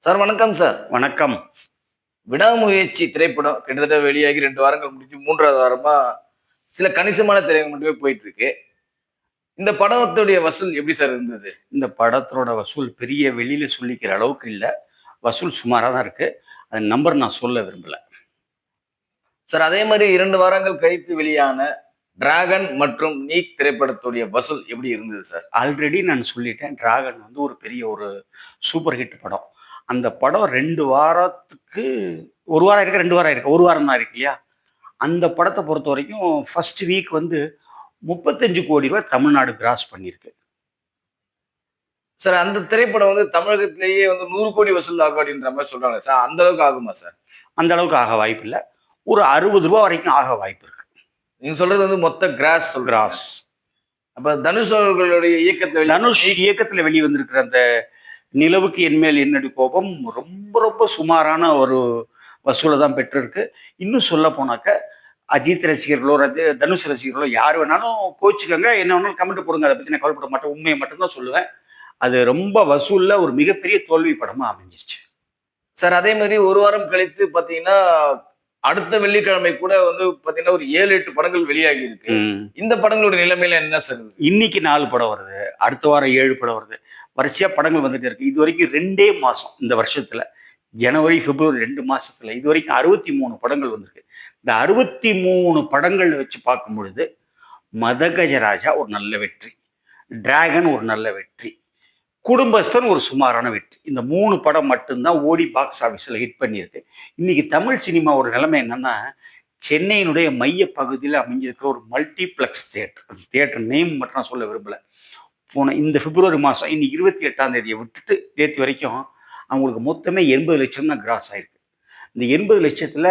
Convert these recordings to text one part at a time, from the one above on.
Sir வணக்கம் sir. வணக்கம். விடாமுயற்சி திரைப்படம் கிட்டத்தட்ட வெளியாகி 2 வாரங்கள் முடிஞ்சு 3வது வாரமா சில கணிசமான திரையரங்கு மட்டுமே போயிட்டு இருக்கு. இந்த படத்துடைய வசூல் எப்படி சார் இருந்தது? இந்த படத்தோட வசூல் பெரிய வெளியில சொல்லிக்கிற அளவுக்கு இல்ல. வசூல் சுமாரா தான் இருக்கு. அந்த நம்பர் நான் சொல்ல விரும்பல. சார் அதே மாரி 2 வாரங்கள் கழித்து வெளியான டிராகன் மற்றும் நீக் திரைப்படத்துடைய வசூல் எப்படி இருந்தது சார்? ஆல்ரெடி நான் சொல்லிட்டேன். டிராகன் வந்து ஒரு பெரிய சூப்பர் ஹிட் படம். அந்த படம் 2 வாரத்துக்கு 1 வாரம் இருக்கு, 2 வாரம் இருக்கு. 1 வாரம் தான் இருக்கு இல்லையா? அந்த படத்த பொறுத்தவரைக்கும் ஃபர்ஸ்ட் வீக் வந்து ரூ. 35,00,00,000 தமிழ்நாடு கிராஸ் பண்ணியிருக்கு. சார் அந்த திரைப்படம் வந்து தமிழகத்திலேயே வந்து 100 கோடி வசூல் ஆகும் அப்படின்ற மாரி சொல்றாங்க சார். அந்த அளவுக்கு ஆகுமா சார்? அந்த அளவுக்கு ஆக வாய்ப்பில்ல. ஒரு ரூ. 60 வரைக்கும் ஆக வாய்ப்பு இருக்கு. நீங்க சொல்றது வந்து மொத்த கிராஸ் சொல்றாங்க. கிராஸ். அப்ப தனுஷ் அவர்களுடைய இயக்கத்துல தனுஷ் இயக்கத்துல வெளிவந்திருக்கிற அந்த நிலவுக்கு என்மேல் என்னடி கோபம் ரொம்ப ரொம்ப சுமாரான ஒரு வசூலை தான் பெற்றிருக்கு. இன்னும் சொல்ல போனாக்க அஜித் ரசிகர்களோ தனுஷ் ரசிகர்களோ யார் வேணாலும் கோச்சுக்கோங்க, என்ன வேணாலும் கமெண்ட் போடுங்க, அதை பத்தி நான் கவலைப்பட மாட்டேன். உண்மையை மட்டும்தான் சொல்லுவேன். அது ரொம்ப வசூல்ல ஒரு மிகப்பெரிய தோல்வி படமா அமைஞ்சிருச்சு. சார் அதே மாரி 1 வாரம் கழித்து பார்த்தீங்கன்னா, அடுத்த வெள்ளிக்கிழமை கூட வந்து பார்த்தீங்கன்னா, ஒரு 7, 8 படங்கள் வெளியாகி இருக்கு. இந்த படங்களோட நிலைமையில என்ன சார் இருக்கு? இன்னைக்கு 4 படம் வருது. அடுத்த வாரம் 7 படம் வருது. வரிசையா படங்கள் வந்துட்டே இருக்கு. இது வரைக்கும் 2 மாசம் இந்த வருஷத்துல. ஜனவரி, பிப்ரவரி 2 மாசத்துல இது வரைக்கும் 63 படங்கள் வந்திருக்கு. இந்த 63 படங்கள் வச்சு பார்க்கும் பொழுது, மதகஜராஜா ஒரு நல்ல வெற்றி. டிராகன் ஒரு நல்ல வெற்றி. குடும்பஸ்தன் ஒரு சுமாரான வெற்றி. இந்த 3 படம் மட்டும்தான் ஓடி பாக்ஸ் ஆஃபீஸில் ஹிட் பண்ணியிருக்கு. இன்னைக்கு தமிழ் சினிமாவோட நிலைமை என்னன்னா, சென்னையினுடைய மைய பகுதியில் அமைஞ்சிருக்கிற ஒரு மல்டிப்ளெக்ஸ் தியேட்டர். அந்த தியேட்டர் நேம் மட்டும் நான் சொல்ல விரும்பல. போன இந்த பிப்ரவரி மாதம் இன்னைக்கு 28ஆம் தேதியை விட்டுட்டு நேற்று வரைக்கும் அவங்களுக்கு மொத்தமே 80 லட்சம் தான் கிராஸ் ஆயிருக்கு. இந்த 80 லட்சத்தில்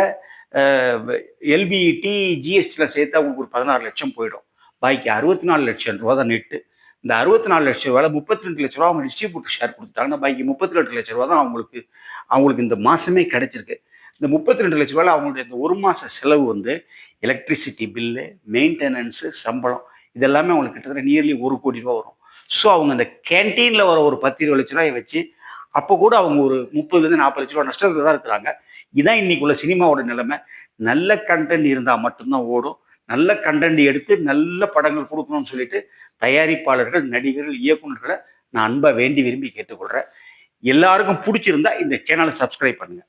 எல்பிஇடி ஜிஎஸ்டியில் சேர்த்து அவங்களுக்கு ஒரு 16 லட்சம் போயிடும். பாக்கி 64 லட்சம் ரூபா தான் நெட்டு. இந்த 64 லட்சம் ரூபாய் 32 லட்ச ரூபா அவங்க டிஸ்ட்ரிபியூட்டர் ஷேர் கொடுத்தாங்கன்னா பாக்கி 38 லட்ச ரூபா தான் அவங்களுக்கு இந்த மாசமே கிடைச்சிருக்கு. இந்த 32 லட்ச ரூபாயில் அவங்களுடைய இந்த ஒரு மாச செலவு வந்து எலக்ட்ரிசிட்டி பில்லு, மெயின்டெனன்ஸு, சம்பளம் இதெல்லாமே அவங்களுக்கு கிட்டத்தட்ட நியர்லி 1 கோடி ரூபா வரும். ஸோ அவங்க அந்த கேன்டீனில் வர ஒரு 10-20 லட்ச ரூபாயை வச்சு அப்போ கூட அவங்க ஒரு 30-40 லட்ச ரூபா நஷ்டத்தில் தான் இருக்கிறாங்க. இதான் இன்னைக்குள்ள சினிமாவோட நிலைமை. நல்ல கண்டென்ட் இருந்தால் மட்டும்தான் ஓடும். நல்ல கண்டென்ட் எடுத்து நல்ல படங்கள் கொடுக்கணும்னு சொல்லிட்டு தயாரிப்பாளர்கள், நடிகர்கள், இயக்குநர்களை நான் அன்பா வேண்டி விரும்பி கேட்டுக்கொள்கிறேன். எல்லாருக்கும் பிடிச்சிருந்தா இந்த சேனலை சப்ஸ்கிரைப் பண்ணுங்க.